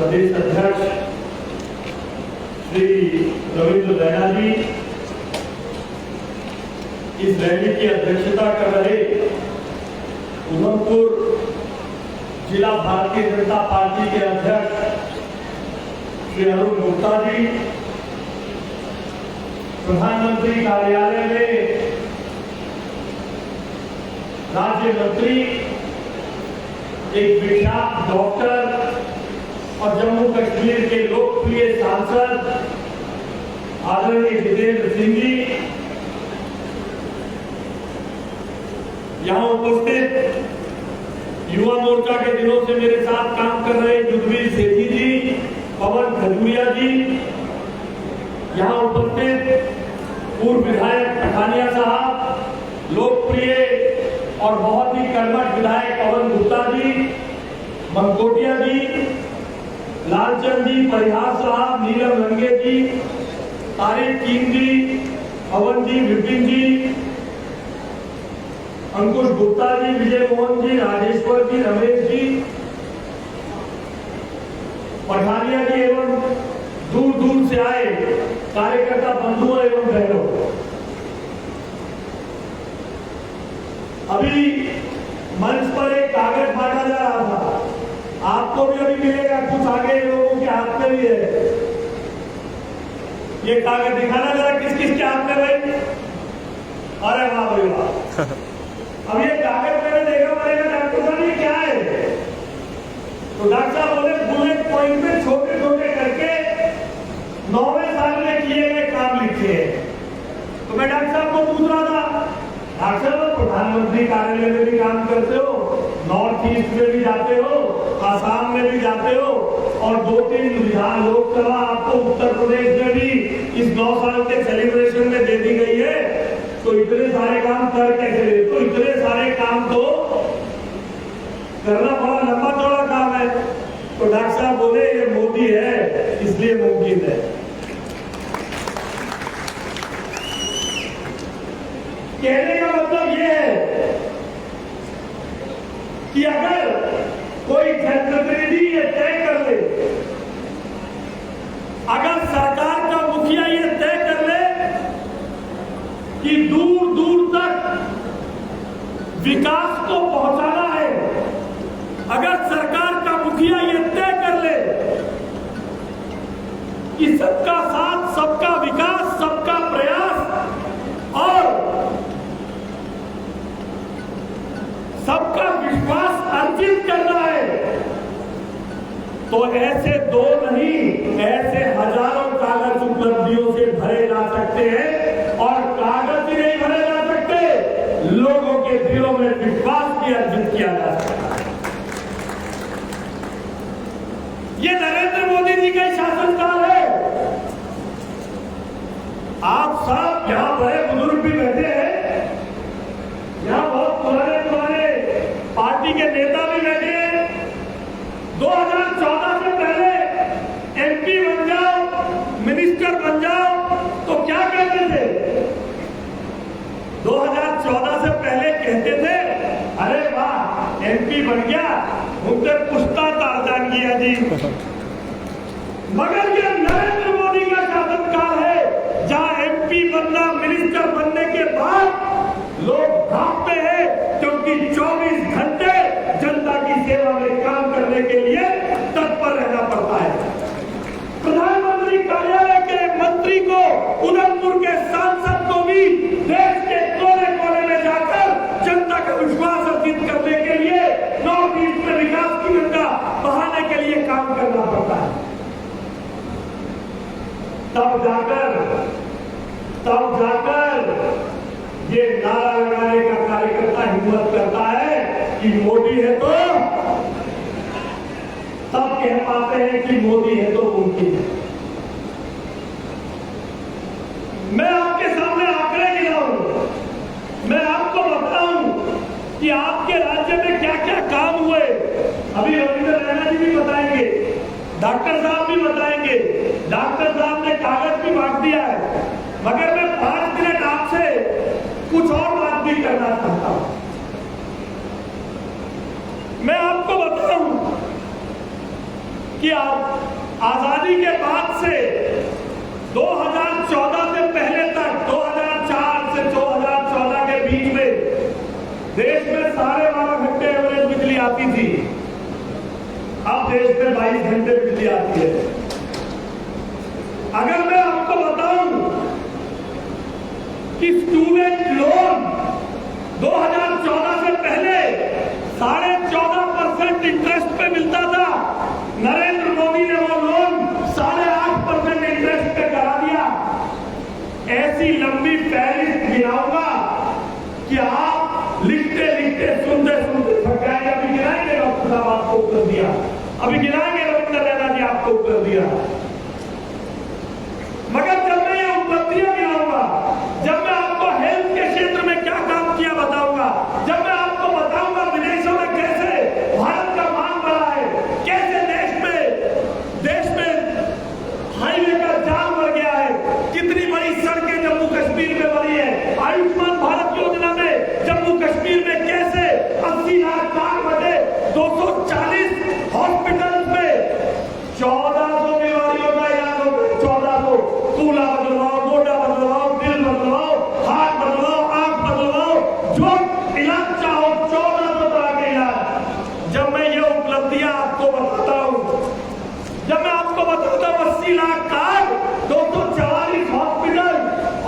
प्रदेश अध्यक्ष श्री रविंद्र रैना जी इस रैली की अध्यक्षता कर रहे उधमपुर जिला भारतीय जनता पार्टी के अध्यक्ष श्री अरुण गुप्ता जी, प्रधानमंत्री कार्यालय में राज्य मंत्री, एक विख्यात डॉक्टर और जम्मू कश्मीर के लोकप्रिय सांसद आदरणीय जितेंद्र सिंह जी, यहां उपस्थित युवा मोर्चा के दिनों से मेरे साथ काम कर रहे युद्धवीर सेठी जी, पवन खजूरिया जी, यहां उपस्थित पूर्व विधायक पठानिया साहब, लोकप्रिय और बहुत ही कर्मठ विधायक पवन गुप्ता जी, मंगोटिया जी, लालचंद जी, परिहार साहब, नीलम रंगे जी, तारिक कीम जी, पवन जी, विपिन जी, अंकुश गुप्ता जी, विजय मोहन जी, राजेश्वर जी, रमेश जी, पठानिया जी एवं दूर दूर से आए कार्यकर्ता बंधुओं एवं बहनों, अभी मंच पर एक कागज बांटा जा रहा था, आपको भी अभी मिलेगा, कुछ आगे लोगों के हाथ में भी है। ये कागज दिखाना जरा किस किस के हाथ में भाई? अरे वाह भाई वाह। अब ये कागज मैंने देखा, मैंने डॉक्टर साहब ये क्या है? तो डॉक्टर साहब बोले बुलेट पॉइंट में छोटे छोटे करके 9वें साल में किए गए काम लिखे हैं। तो मैं डॉक्टर साहब को पूछ रहा था, डॉक्टर साहब प्रधानमंत्री कार्यालय में भी काम करते हो, नॉर्थ ईस्ट में भी जाते हो, आसाम में भी जाते हो और 2-3 विधान लोकसभा आपको उत्तर प्रदेश में भी इस 9 साल के सेलिब्रेशन में दे दी गई है, तो इतने सारे काम कर कैसे ले? तो इतने सारे काम तो करना बड़ा लंबा चौड़ा काम है। तो डॉक्टर साहब बोले ये मोदी है इसलिए मुमकिन है। कहने का मतलब ये है कि अगर कोई जनप्रतिनिधि ये तय कर ले, अगर सरकार का मुखिया ये तय कर ले कि दूर दूर तक विकास को पहुंचाना है, अगर सरकार का मुखिया ये तय कर ले कि सबका साथ, सबका विकास, सबका प्रयास और सबका विश्वास अर्जित करना है, तो ऐसे 2 नहीं, ऐसे हजारों कागज उपलब्धियों से भरे जा सकते हैं और कागज ही नहीं भरे जा सकते, लोगों के दिलों में विश्वास भी अर्जित किया जा सकता है। ये नरेंद्र मोदी जी का शासनकाल है। आप सब यहां बड़े बुजुर्ग भी बैठे हैं, यहां बहुत पुराने पार्टी के नेता भी बैठे हैं। 2014 से पहले एमपी बन जाओ, मिनिस्टर बन जाओ तो क्या कहते थे? 2014 से पहले कहते थे अरे वाह एमपी बन गया, उनसे पुश्ता तारदान किया जी। मगर ये नरेंद्र मोदी का शासनकाल है जहां एमपी बनना, मिनिस्टर बनने के बाद लोग भागते हैं, क्योंकि 24 घंटे जनता की सेवा में काम करने के लिए तत्पर रहना पड़ता है। प्रधानमंत्री कार्यालय के मंत्री को, उधमपुर के सांसद को भी देश के कोने कोने में जाकर जनता का विश्वास अर्जित करने के लिए, नॉर्थ ईस्ट में विकास की गंगा बहाने के लिए काम करना पड़ता है। तब जाकर ये नारा लगाने का कार्यकर्ता हिम्मत करता है कि मोदी है तो, तब कह पाते हैं कि मोदी है तो मुमकिन है। मैं आपके सामने आंकड़े गिनाऊं, मैं आपको बताऊं कि आपके राज्य में क्या क्या काम हुए। अभी रविंद्र रैना जी भी बताएंगे, डॉक्टर साहब भी बताएंगे, डॉक्टर साहब ने कागज भी बांट दिया है, मगर मैं 5 मिनट आपसे कुछ और बात भी करना चाहता हूं। मैं आपको बताऊं कि आजादी के बाद से 2014 से पहले तक 2004 से 2014 के बीच में देश में 12.5 घंटे एवरेज बिजली आती थी। अब देश में 22 घंटे बिजली आती है। अगर मैं आपको बताऊं कि स्टूडेंट लोन 2014 से पहले 14.5% इंटरेस्ट पे मिलता था, नरेंद्र मोदी ने वो लोन 8.5% इंटरेस्ट पे करा दिया। ऐसी लंबी फहरिस्त गिनाऊंगा कि आप लिखते लिखते सुनते सुनते थक जाएंगे। अभी गिनाएंगे डॉक्टर साहब आपको उत्तर दिया, अभी गिनाएंगे रविंद्र रैना जी आपको उत्तर दिया। मगर जब मैं ये उपलब्धियां गिनाऊंगा, जब मैं आपको हेल्थ के क्षेत्र में क्या काम किया बताऊंगा, जब मैं आपको बताऊंगा विदेशों में कैसे भारत का मान बढ़ा है, कैसे देश में हाईवे का जाम बढ़ गया है, कितनी बड़ी सड़कें जम्मू कश्मीर में बनी है, आयुष्मान भारत योजना में जम्मू कश्मीर में कैसे 80 लाख कार्ड बने, 240 हॉस्पिटल्स में 1400 बीमारियों का इलाज हो गया। 1400 कूला बदलवाओ, गोडा बदलवाओ, दिल बदलवाओ, हाथ बदलवाओ, आंख बदलवाओ, जो इलाज चाहो 1400 तरह के इलाज। जब मैं ये उपलब्धियां आपको बताता हूं, जब मैं आपको बताता हूं 80 लाख कार्ड, 244 हॉस्पिटल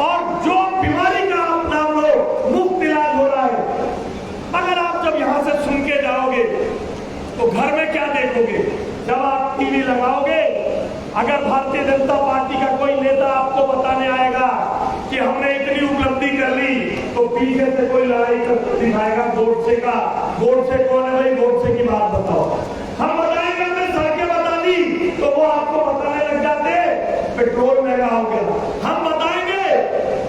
और जो बीमारी का आप नाम लो मुफ्त इलाज हो रहा है। अगर आप जब यहां से सुन के जाओगे तो घर में क्या देखोगे? जब आप टीवी लगाओगे, अगर भारतीय जनता पार्टी का कोई नेता आपको बताने आएगा कि हमने इतनी उपलब्धि कर ली, तो पीछे से कोई लड़ाई कर दिखाएगा गोडसे का। गोडसे कौन है भाई? गोडसे की बात बताओ। हम बताएंगे हमने सड़कें बता दी, तो वो आपको बताने लग जाते पेट्रोल महंगा हो गया। हम बताएंगे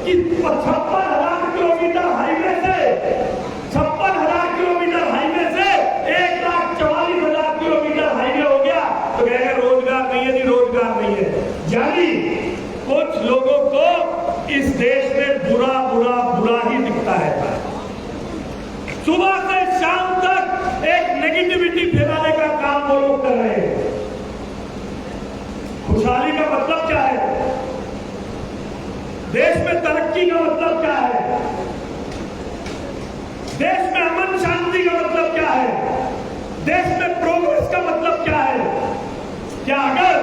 कि 56,000 किलोमीटर हाईवे से 56,000 किलोमीटर हाईवे से 1,44,000 किलोमीटर हाईवे हो गया, तो कहेंगे रोजगार नहीं है जी, रोजगार नहीं है। यानी कुछ लोगों को इस देश में बुरा बुरा बुरा ही दिखता है। सुबह से शाम तक एक नेगेटिविटी फैलाने का काम वो लोग कर रहे हैं। खुशहाली का मतलब क्या है? देश में तरक्की का मतलब क्या है? देश में अमन शांति का मतलब क्या है? देश में प्रोग्रेस का मतलब क्या है? क्या अगर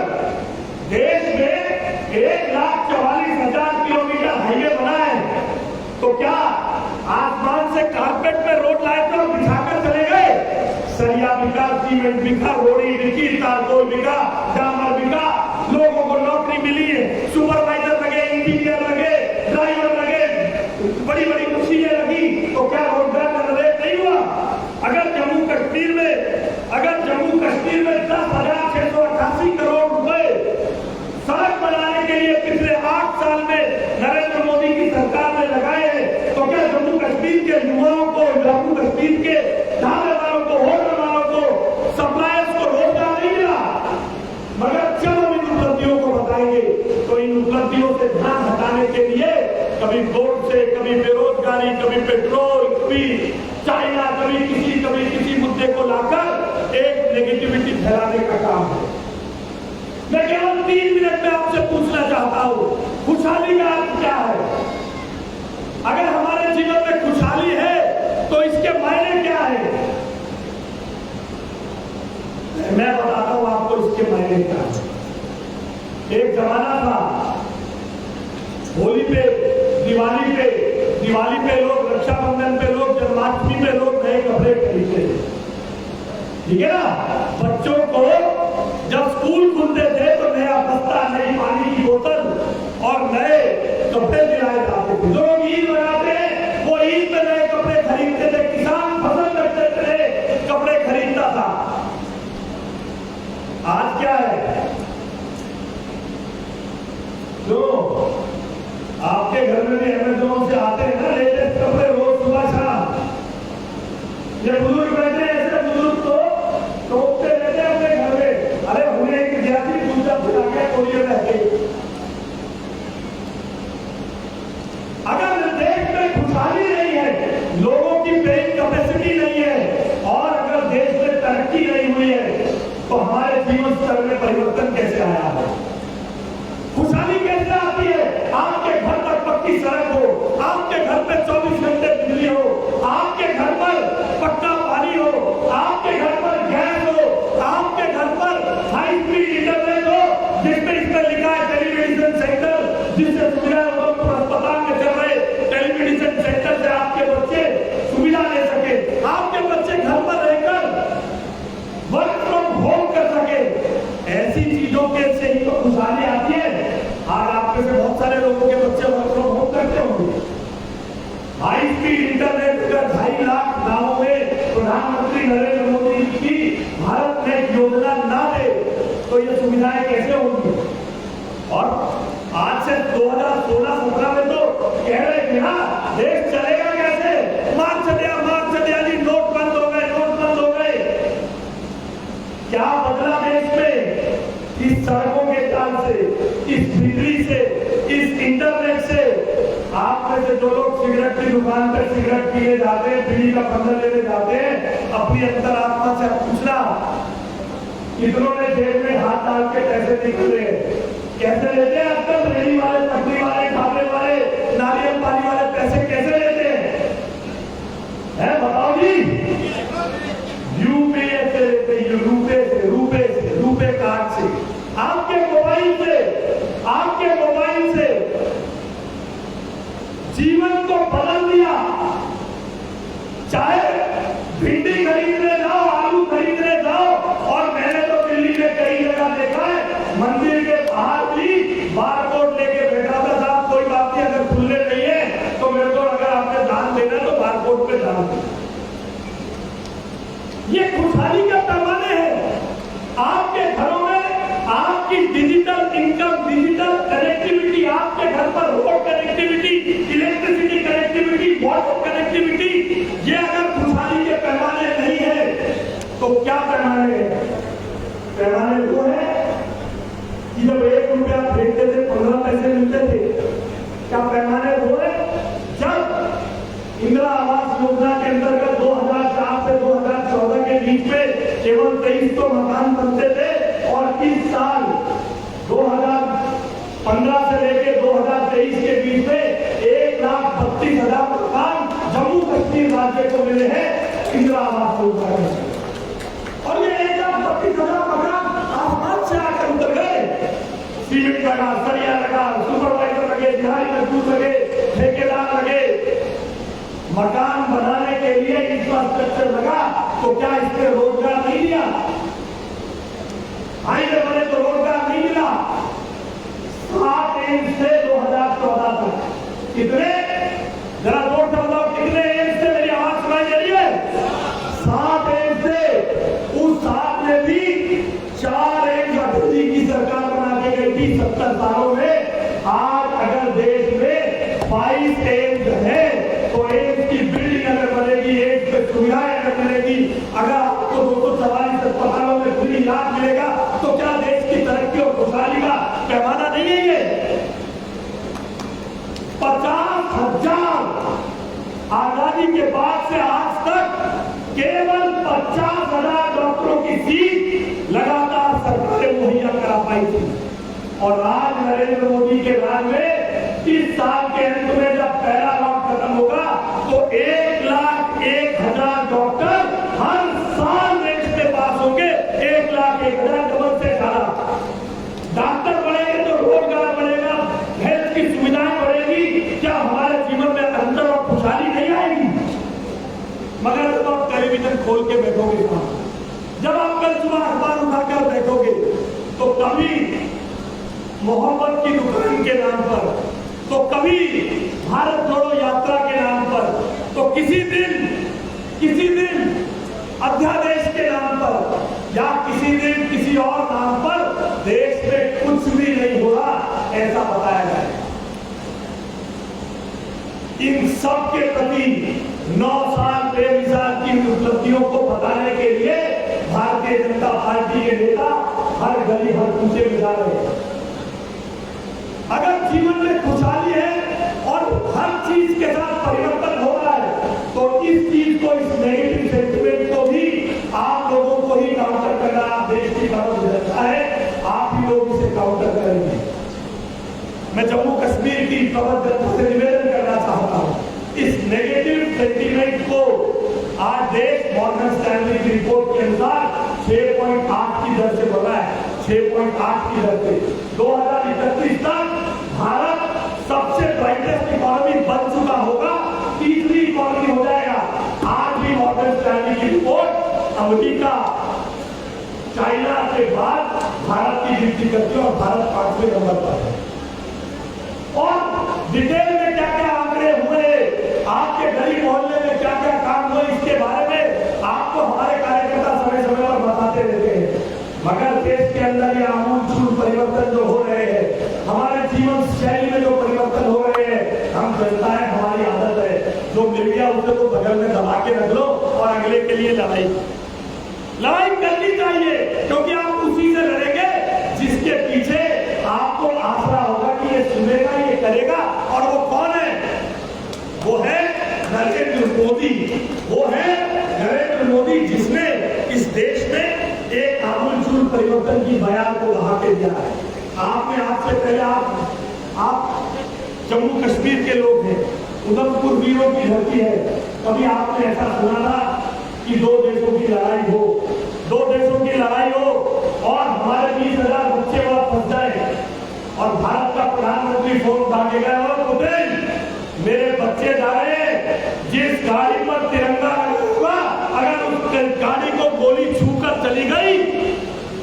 देश में 1,44,000 किलोमीटर हाईवे बना है, तो क्या आसमान से कारपेट में रोड लाए थे और बिछाकर चले गए? सरिया बिका, सीमेंट बिका, रोड़ी बिकी, तारकोल बिका, डामर बिका, लोगों को नौकरी मिली है, सुपरवाइजर लगे, इंजीनियर लगे, ड्राइवर लगे, बड़ी बड़ी मशीनें लगी, तो क्या रोजगार जनरेट नहीं हुआ? अगर जम्मू कश्मीर में 10,688 करोड़ रुपए सड़क बनाने के लिए पिछले 8 साल में नरेंद्र मोदी की सरकार ने लगाए हैं, तो क्या जम्मू कश्मीर के युवाओं को, जम्मू कश्मीर के ढाबे वालों को, होटल वालों को, सप्लायर्स को रोजगार नहीं मिला? मगर जब हम इन उपलब्धियों को बताएंगे तो इन उपलब्धियों से ध्यान हटाने के लिए कभी वोट से, कभी बेरोजगारी, कभी पेट्रोल, कभी चाइना, कभी किसी मुद्दे को लाकर एक नेगेटिविटी फैलाने का काम है। मैं केवल 3 मिनट में आपसे पूछना चाहता हूं, खुशहाली का अर्थ क्या है? अगर हमारे जीवन में खुशहाली है तो इसके मायने क्या है? मैं बताता हूं आपको इसके मायने क्या है। एक जमाना था, होली पे, दिवाली पे लोग, रक्षाबंधन पे लोग, जन्माष्टमी पे लोग नए कपड़े खरीदते थे, ठीक है ना? बच्चों को जब स्कूल खुलते थे तो नया बस्ता, नई पानी की बोतल और नए कपड़े दिलाए जाते थे। जो लोग ईद मनाते हैं वो ईद में नए कपड़े खरीदते थे। किसान फसल करते थे, कपड़े खरीदता था। आज क्या है? जो आपके घर में भी अमेज़न से आते हैं ना लेटेस्ट कपड़े रोज सुबह शाम, ये बुजुर्ग बैठे हैं, ऐसे बुजुर्ग तो टोकते रहते हैं अपने घर में, अरे हमने एक विद्यार्थी पूछा बुला के कोरियर रहते। अगर देश में खुशहाली नहीं है, लोगों की पेइंग कैपेसिटी नहीं है और अगर देश में तरक्की नहीं हुई है, तो हमारे जीवन स्तर में परिवर्तन कैसे आया है, खुशहाली कैसे आती है। आपके घर पर पक्की सड़क हो, आपके घर पे 24 घंटे बिजली हो, आपके घर पर पक्का पानी हो, आपके घर पर गैस हो, आपके घर पर हाई स्पीड इंटरनेट हो, जिसमें इसमें लिखा है टेलीमेडिसिन सेंटर, जिससे सुविधा अस्पताल में चल रहे टेलीमेडिसिन सेंटर से आपके बच्चे सुविधा ले सके, आपके बच्चे घर पर रहकर वर्क फ्रॉम होम कर सके। ऐसी चीजों के से ही तो खुशहाली आती है। आज आप में से बहुत सारे लोगों के बच्चे वर्क फ्रॉम होम करते होंगे। हाई स्पीड इंटरनेट का 2.5 लाख गांवों में प्रधानमंत्री नरेंद्र मोदी की भारत नेट योजना ना दे तो ये सुविधाएं कैसे होंगी। और आज से 2016-17 में तो कह रहे थे ना देश चलेगा कैसे, मार्च दिया जी, नोट बंद हो गए। क्या बदला देश में इस सड़कों के जाल से, इस बिजली से, इस इंटरनेट से। आप में से जो लोग सिगरेट की दुकान पर सिगरेट पीने जाते हैं, बीड़ी का बंडल लेने जाते हैं, अपनी अंतरात्मा से पूछना कितनों ने जेब में हाथ डाल के पैसे निकले, कैसे लेते हैं आजकल रेहड़ी वाले, पटरी वाले, ढाबे वाले, नारियल पानी वाले पैसे कैसे लेते हैं, बताओ जी। यूपीए से लेते हैं, रुपए कार्ड से, आपके मोबाइल से जीवन को बदल दिया। चाहे भिंडी खरीदने जाओ, आलू खरीदने जाओ, और मैंने तो दिल्ली में कई जगह देखा है मंदिर के बाहर भी बारकोड लेके बैठा था, साहब कोई बात नहीं, अगर खुले नहीं है तो मेरे को अगर आपने दान देना है तो बारकोड पे दान दे। ये खुशहाली का पैमाने है। आपके घरों में आपकी डिजिटल इनकम, डिजिटल कनेक्टिविटी, आपके घर पर road connectivity, electricity connectivity, water connectivity, ये अगर खुशहाली के पैमाने नहीं है तो क्या पैमाने है। पैमाने वो है कि जब 1 रुपया फेंकते थे 15 पैसे मिलते थे। क्या पैमाने वो है जब इंदिरा आवास योजना के अंतर्गत 2004 से 2014 के बीच में केवल 2300 मकान बनते थे, और इस साल 2015 से लेकर 2023 के बीच में 1,32,000 मकान जम्मू कश्मीर राज्य को मिले हैं इंदिरा आवास योजना में। और ये 1,32,000 मकान आसमान से आकर उतर गए। सीमेंट लगा, सरिया लगा, सुपरवाइजर लगे, दिहाड़ी मजदूर लगे, ठेकेदार लगे, मकान बनाने के लिए इंफ्रास्ट्रक्चर लगा, तो क्या इससे रोजगार नहीं दिया। हाईवे बने तो रोजगार नहीं मिला। 7 एम्स से 2014 तक कितने, जरा जोर से बताओ कितने एम्स से, मेरी आवाज सुनाई दे रही है। 7 एम्स से, उस 7 में भी 4 एम्स अटली की सरकार बना के गई थी 70 सालों में। आज अगर देश में 22 एम्स है तो एम्स की बिल्डिंग अगर बनेगी, एम्स पे सुविधाएं अगर मिलेगी, अगर आपको 244 अस्पतालों में फ्री इलाज मिलेगा, तो क्या देश की तरक्की और खुशहाली का पैमाना नहीं है ये। 50,000 आजादी के बाद से आज तक केवल 50,000 डॉक्टरों की सीट लगातार सरकारें मुहैया करा पाई थी। और आज नरेंद्र मोदी के राज में इस साल के अंत में जब पहला लॉट खत्म होगा तो 1,01,000 डॉक्टर हर साल देश में पास होंगे। 1,01,000 डबल से ज्यादा डॉक्टर बढ़ेंगे तो रोजगार बढ़ेगा, हेल्थ की सुविधाएं बढ़ेगी। क्या हमारे जीवन में अंतर और खुशहाली नहीं आएगी। मगर जब आप टेलीविजन खोल के बैठोगे, जब आप कल सुबह अखबार उठाकर बैठोगे, तो कभी मोहब्बत की दुकान के नाम पर, तो कभी भारत जोड़ो यात्रा के नाम पर, तो किसी दिन अध्यादेश के नाम पर, या किसी दिन किसी और नाम पर देश में कुछ भी नहीं हो रहा ऐसा बताया जाए। इन सब के प्रति 9 साल 23 साल की उपलब्धियों को बताने के लिए भारतीय जनता पार्टी के नेता हर गली हर कूचे में जा रहे हैं। अगर जीवन में खुशहाली है और हर चीज के साथ परिवर्तन हो रहा है, तो इस चीज को, इस नेगेटिव सेंटिमेंट को भी आप लोगों को ही काउंटर करना, आप देश की कश्मीर की प्रबुद्ध जनता से निवेदन करना चाहता हूं, इस नेगेटिव सेंटीमेंट को आज देश मॉर्गन स्टैनली की रिपोर्ट के अनुसार 6.8 की दर से बढ़ा है, 6.8 की दर से 2031 तक भारत सबसे ब्राइटेस्ट इकोनॉमी बन चुका होगा, तीसरी इकोनॉमी हो जाएगा। आज भी मॉर्गन स्टैनली की रिपोर्ट अमेरिका, चाइना के बाद भारत की गिनती करती है और भारत 5वें नंबर पर है। और डिटेल में क्या क्या आंकड़े हुए, आपके गली मोहल्ले में क्या क्या काम हुए, इसके बारे में आपको हमारे कार्यकर्ता समय समय पर बताते रहते हैं। मगर देश के अंदर ये आमूल परिवर्तन जो हो रहे हैं, हमारे जीवन शैली में जो परिवर्तन हो रहे हैं, हम जनता है, हमारी आदत है, जो मीडिया उसे तो बगल में दबा के रख लो और अगले के लिए लड़ाई करनी चाहिए, क्योंकि आप उसी से लड़ेंगे जिसके पीछे आपको आसरा होगा कि ये सुनेगा, ये करेगा। और वो कौन है? वो है नरेंद्र मोदी। वो है नरेंद्र मोदी, जिसने इस देश में एक आमूल परिवर्तन की बयान को बढ़ा के दिया है। आपने आज से पहले आप जम्मू कश्मीर के लोग हैं, उधमपुर वीरों की धरती है, कभी आपने ऐसा सुना था कि दो देशों की लड़ाई हो, दो देशों की लड़ाई हो और हमारे 20,000 बच्चे वहां फंस जाए और भारत का प्रधानमंत्री फोन उठा के गए, और पुतिन मेरे बच्चे जा रहे हैं, जिस गाड़ी पर तिरंगा होगा अगर उस गाड़ी को गोली छूकर चली गई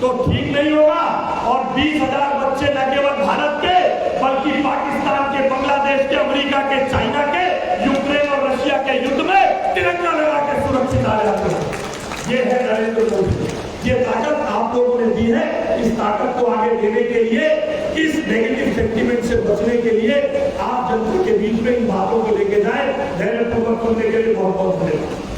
तो ठीक नहीं होगा। और 20,000 बच्चे न केवल भारत के बल्कि पाकिस्तान के, बांग्लादेश के, अमेरिका के, चाइना के, यूक्रेन और रशिया के युद्ध में तिरंगा लगा के सुरक्षित आ जाते हैं। ये है नरेंद्र मोदी। ये ताकत आप लोगों ने दी है। इस ताकत को आगे देने के लिए, इस नेगेटिव सेंटीमेंट से बचने के लिए आप जनता के बीच में इन बातों को लेके जाए। धैर्यपूर्वक सुनने के लिए बहुत बहुत धन्यवाद।